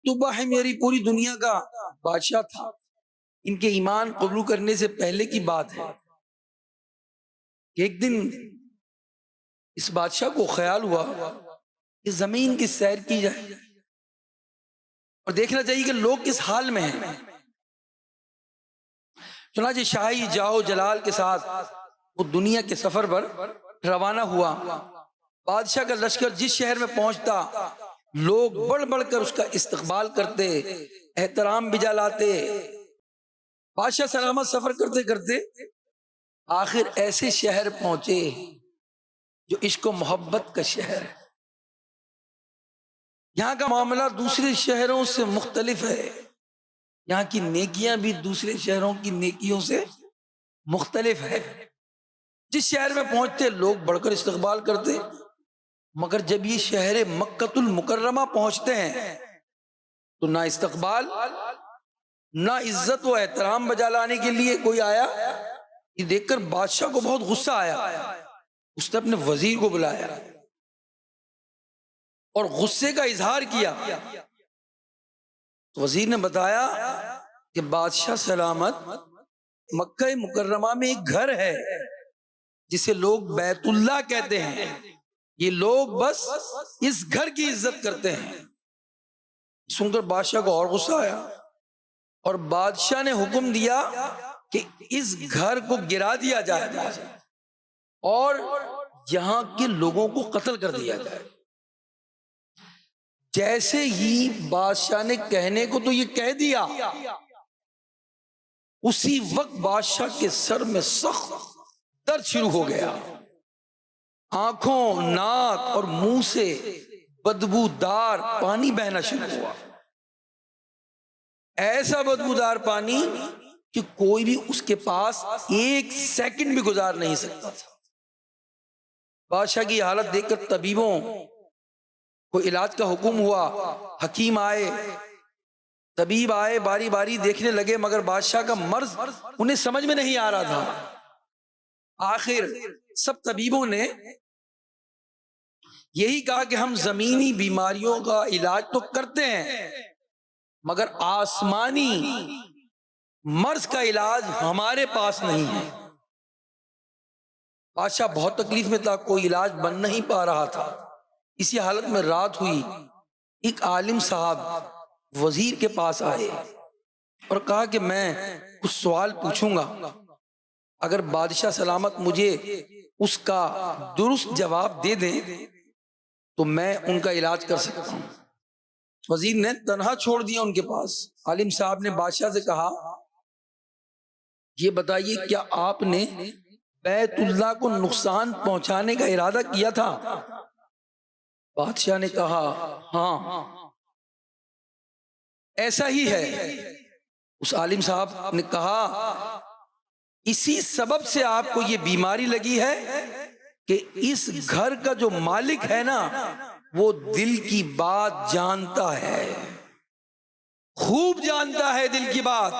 طبہ حميري پوری دنیا کا بادشاہ تھا. ان کے ایمان قبول کرنے سے پہلے کی بات ہے کہ ایک دن اس بادشاہ کو خیال ہوا کہ زمین کی سیر کی جائے اور دیکھنا چاہیے کہ لوگ کس حال میں ہیں. چنانچہ شاہی جاؤ جلال کے ساتھ وہ دنیا کے سفر پر روانہ ہوا. بادشاہ کا لشکر جس شہر میں پہنچتا لوگ بڑھ بڑھ کر اس کا استقبال کرتے، احترام بجا لاتے. بادشاہ سلامت سفر کرتے کرتے آخر ایسے شہر پہنچے جو عشق و محبت کا شہر ہے. یہاں کا معاملہ دوسرے شہروں سے مختلف ہے. یہاں کی نیکیاں بھی دوسرے شہروں کی نیکیوں سے مختلف ہے. جس شہر میں پہنچتے لوگ بڑھ کر استقبال کرتے، مگر جب یہ شہر مکۃ المکرمہ پہنچتے ہیں تو نہ استقبال نہ عزت و احترام بجا لانے کے لیے کوئی آیا. یہ دیکھ کر بادشاہ کو بہت غصہ آیا. اس نے اپنے وزیر کو بلایا اور غصے کا اظہار کیا. وزیر نے بتایا کہ بادشاہ سلامت مکہ مکرمہ میں ایک گھر ہے جسے لوگ بیت اللہ کہتے ہیں. یہ لوگ بس اس گھر کی عزت کرتے ہیں. سن کر بادشاہ کو اور غصہ آیا اور بادشاہ نے حکم دیا کہ اس گھر کو گرا دیا جائے اور یہاں کے لوگوں کو قتل کر دیا جائے. جیسے ہی بادشاہ نے کہنے کو تو یہ کہہ دیا، اسی وقت بادشاہ کے سر میں سخت درد شروع ہو گیا. آنکھوں، ناک اور منہ سے بدبودار پانی بہنا شروع ہوا. ایسا بدبودار پانی کہ کوئی بھی اس کے پاس ایک سیکنڈ بھی گزار نہیں سکتا تھا. بادشاہ کی حالت دیکھ کر طبیبوں کو علاج کا حکم ہوا. حکیم آئے، طبیب آئے، باری باری دیکھنے لگے، مگر بادشاہ کا مرض انہیں سمجھ میں نہیں آ رہا تھا. آخر سب طبیبوں نے یہی کہا کہ ہم زمینی بیماریوں کا علاج تو کرتے ہیں مگر آسمانی مرض کا علاج ہمارے پاس نہیں ہے. بادشاہ بہت تکلیف میں تھا، کوئی علاج بن نہیں پا رہا تھا. اسی حالت میں رات ہوئی. ایک عالم صاحب وزیر کے پاس آئے اور کہا کہ میں کچھ سوال پوچھوں گا، اگر بادشاہ سلامت مجھے اس کا درست جواب دے دیں تو میں ان کا علاج کر سکتا ہوں. وزیر نے تنہا چھوڑ دیا ان کے پاس. عالم صاحب نے بادشاہ سے کہا یہ بتائیے کیا آپ نے بیت اللہ کو نقصان پہنچانے کا ارادہ کیا تھا؟ بادشاہ نے کہا ہاں ایسا ہی ہے. اس عالم صاحب نے کہا اسی سبب سے آپ کو یہ بیماری لگی ہے کہ اس گھر کا جو مالک ہے نا وہ دل کی بات جانتا ہے، خوب جانتا ہے دل کی بات.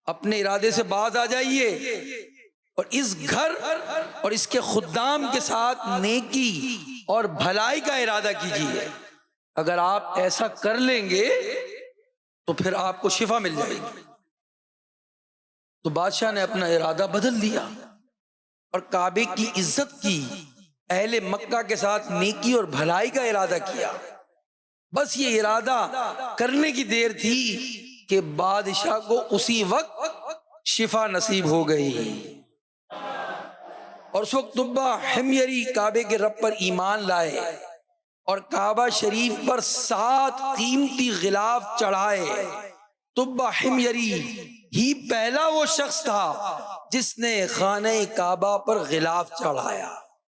اپنے ارادے سے باز آ جائیے اور اس گھر اور اس کے خدام کے ساتھ نیکی اور بھلائی کا ارادہ کیجیے. اگر آپ ایسا کر لیں گے تو پھر آپ کو شفا مل جائے گی. تو بادشاہ نے اپنا ارادہ بدل دیا اور کعبے کی عزت کی، اہل مکہ کے ساتھ نیکی اور بھلائی کا ارادہ کیا. بس یہ ارادہ کرنے کی دیر تھی کہ بادشاہ کو اسی وقت شفا نصیب ہو گئی. اور اس وقت طبہ حميري کعبے کے رب پر ایمان لائے اور کعبہ شریف پر 7 قیمتی غلاف چڑھائے. طبہ حميري ہی پہلا وہ شخص تھا جس نے خانہ کعبہ پر غلاف چڑھایا.